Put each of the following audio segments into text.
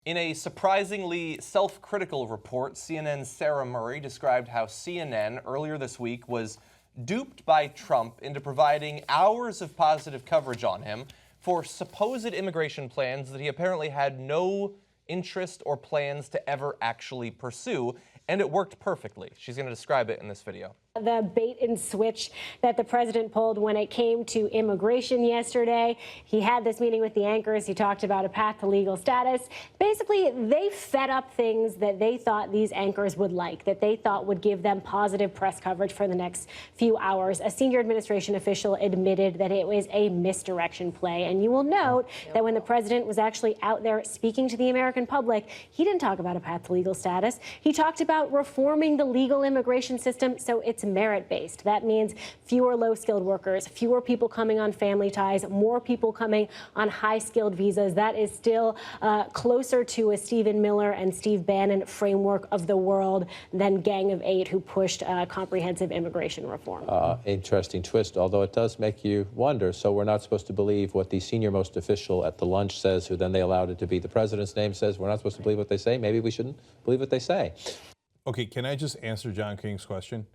In a surprisingly self-critical report, CNN's Sara Murray described how CNN earlier this week was duped by Trump into providing hours of positive coverage on him for supposed immigration plans that he apparently had no interest or plans to ever actually pursue, and it worked perfectly. She's going to describe it in this video. The bait and switch that the president pulled when it came to immigration yesterday. He had this meeting with the anchors. He talked about a path to legal status. Basically, they fed up things that they thought these anchors would like, that they thought would give them positive press coverage for the next few hours. A senior administration official admitted that it was a misdirection play. And you will note that when the president was actually out there speaking to the American public, he didn't talk about a path to legal status. He talked about reforming the legal immigration system so it's merit-based. That means fewer low-skilled workers, fewer people coming on family ties, more people coming on high-skilled visas. That is still closer to a Stephen Miller and Steve Bannon framework of the world than Gang of Eight, who pushed comprehensive immigration reform. Interesting twist, although it does make you wonder. So we're not supposed to believe what the senior-most official at the lunch says, who then they allowed it to be the president's name, says. We're not supposed to believe what they say. Maybe we shouldn't believe what they say. Okay, can I just answer John King's question?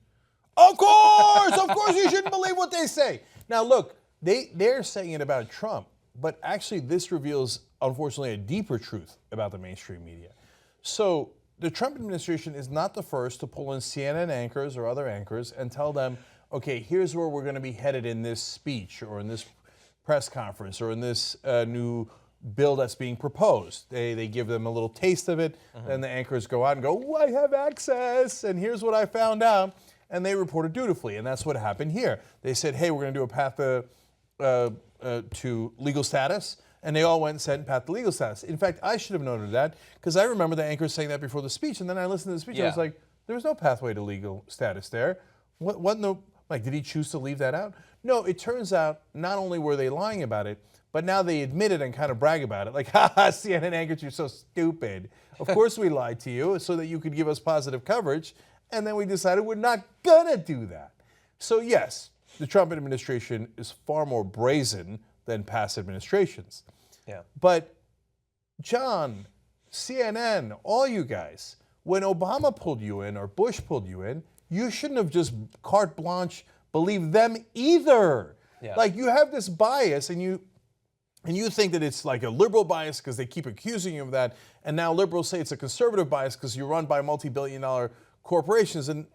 Of course you shouldn't believe what they say. Now look, they're saying it about Trump, but actually this reveals, unfortunately, a deeper truth about the mainstream media. So the Trump administration is not the first to pull in CNN anchors or other anchors and tell them, okay, here's where we're going to be headed in this speech or in this press conference or in this new bill that's being proposed. They give them a little taste of it, and the anchors go out and go, oh, I have access, and here's what I found out. And they reported dutifully, and that's what happened here. They said, hey, we're going to do a path to legal status, and they all went and said path to legal status. In fact, I should have noted that, because I remember the anchors saying that before the speech, and then I listened to the speech, and I was like, there was no pathway to legal status there. Did he choose to leave that out? No, it turns out not only were they lying about it, but now they admit it and kind of brag about it. Like, haha, CNN anchors, you're so stupid. Of course we lied to you so that you could give us positive coverage. And then we decided we're not gonna do that. So yes, the Trump administration is far more brazen than past administrations. Yeah. But John, CNN, all you guys, when Obama pulled you in or Bush pulled you in, you shouldn't have just carte blanche believed them either. Yeah. Like, you have this bias and you think that it's like a liberal bias because they keep accusing you of that. And now liberals say it's a conservative bias because you're run by multi-billion-dollar corporations, and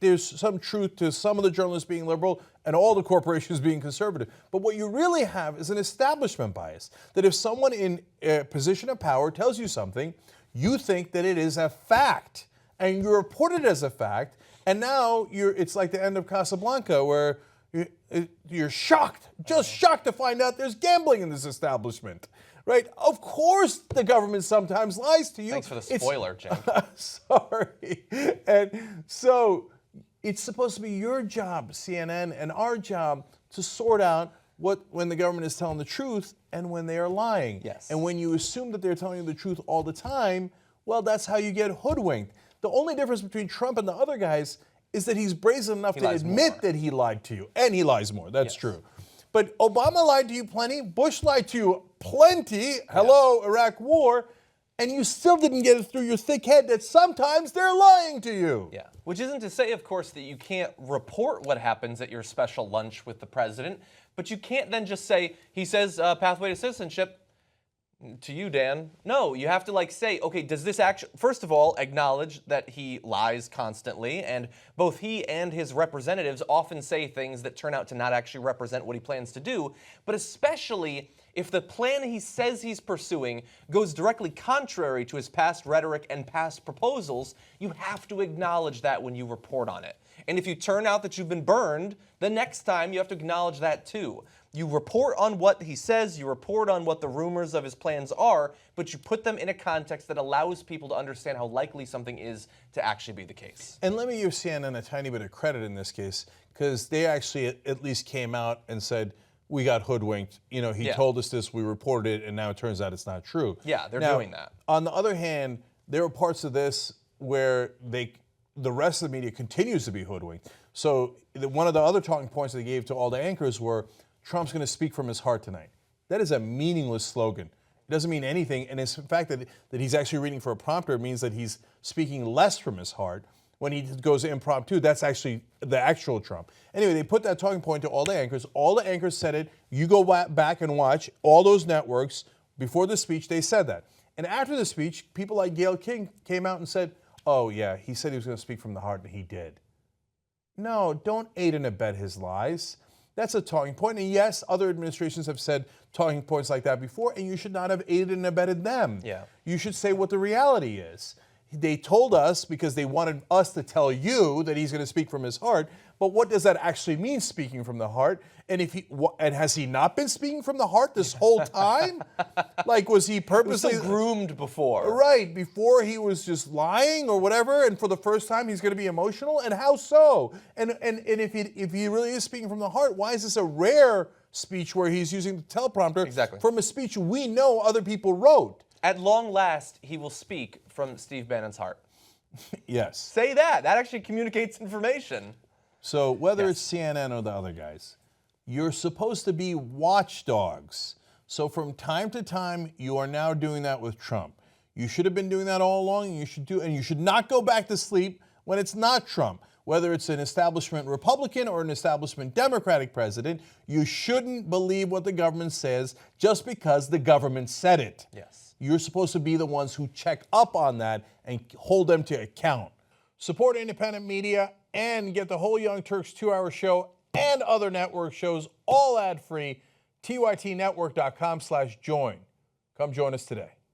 there's some truth to some of the journalists being liberal and all the corporations being conservative. But what you really have is an establishment bias, that if someone in a position of power tells you something, you think that it is a fact, and you report it as a fact, and now it's like the end of Casablanca, where you're shocked, just shocked to find out there's gambling in this establishment. Right? Of course the government sometimes lies to you. Thanks for the spoiler, Jim. Sorry. And so it's supposed to be your job, CNN, and our job to sort out when the government is telling the truth and when they are lying. Yes. And when you assume that they're telling you the truth all the time, well, that's how you get hoodwinked. The only difference between Trump and the other guys is that he's brazen enough to admit that he lied to you. And he lies more. That's true. But Obama lied to you plenty. Bush lied to you plenty. Hello, Iraq War. And you still didn't get it through your thick head that sometimes they're lying to you. Yeah. Which isn't to say, of course, that you can't report what happens at your special lunch with the president, but you can't then just say, he says pathway to citizenship to you, Dan. No, you have to say, okay, does this actually, first of all, acknowledge that he lies constantly, and both he and his representatives often say things that turn out to not actually represent what he plans to do, but especially if the plan he says he's pursuing goes directly contrary to his past rhetoric and past proposals, you have to acknowledge that when you report on it. And if you turn out that you've been burned, the next time you have to acknowledge that too. You report on what he says, you report on what the rumors of his plans are, but you put them in a context that allows people to understand how likely something is to actually be the case. And let me give CNN a tiny bit of credit in this case, because they actually at least came out and said, we got hoodwinked. He told us this, we reported it, and now it turns out it's not true. Yeah, they're doing that. On the other hand, there are parts of this where the rest of the media continues to be hoodwinked. So one of the other talking points they gave to all the anchors were, Trump's going to speak from his heart tonight. That is a meaningless slogan. It doesn't mean anything. And it's the fact that he's actually reading for a prompter means that he's speaking less from his heart. When he goes impromptu, that's actually the actual Trump. Anyway, they put that talking point to all the anchors. All the anchors said it. You go back and watch all those networks. Before the speech, they said that. And after the speech, people like Gayle King came out and said, oh, yeah, he said he was going to speak from the heart, and he did. No, don't aid and abet his lies. That's a talking point. And yes, other administrations have said talking points like that before, and you should not have aided and abetted them. Yeah. You should say what the reality is. They told us because they wanted us to tell you that he's going to speak from his heart. But what does that actually mean, speaking from the heart? And has he not been speaking from the heart this whole time? Like, was he purposely He was so groomed before? Right, before he was just lying or whatever, and for the first time he's going to be emotional? And how so? And if he really is speaking from the heart, why is this a rare speech where he's using the teleprompter Exactly. from a speech we know other people wrote? At long last, he will speak from Steve Bannon's heart. Yes. Say that. That actually communicates information. So whether it's CNN or the other guys, you're supposed to be watchdogs. So from time to time, you are now doing that with Trump. You should have been doing that all along, and you should not go back to sleep when it's not Trump. Whether it's an establishment Republican or an establishment Democratic president, you shouldn't believe what the government says just because the government said it. Yes. You're supposed to be the ones who check up on that and hold them to account. Support independent media and get the whole Young Turks 2-hour show and other network shows all ad-free. TYTnetwork.com/join. Come join us today.